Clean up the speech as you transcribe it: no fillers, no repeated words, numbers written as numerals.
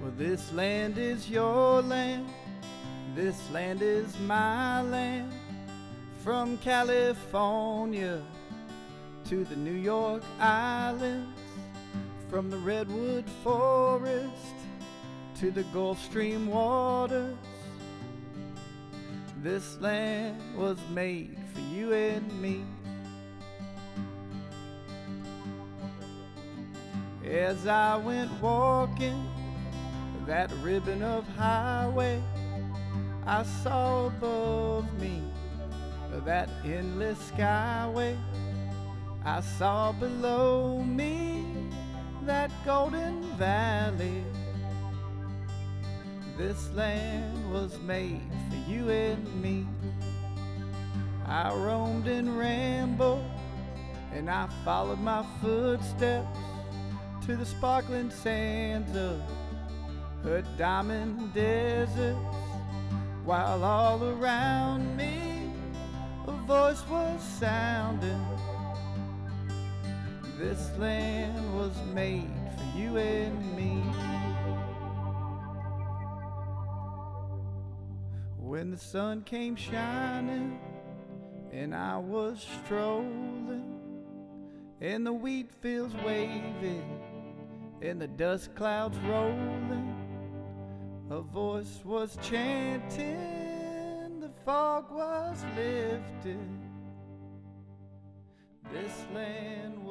Well, this land is your land, this land is my land. From California to the New York Islands, from the redwood forest to the Gulf Stream waters, this land was made for you and me. As I went walking that ribbon of highway, I saw above me that endless skyway. I saw below me that golden valley. This land was made for you and me. I roamed and rambled, and I followed my footsteps to the sparkling sands of her diamond deserts, while all around me a voice was sounding. This land was made for you and me. When the sun came shining and I was strolling, and the wheat fields waving and the dust clouds rolling, a voice was chanting, the fog was lifted. This land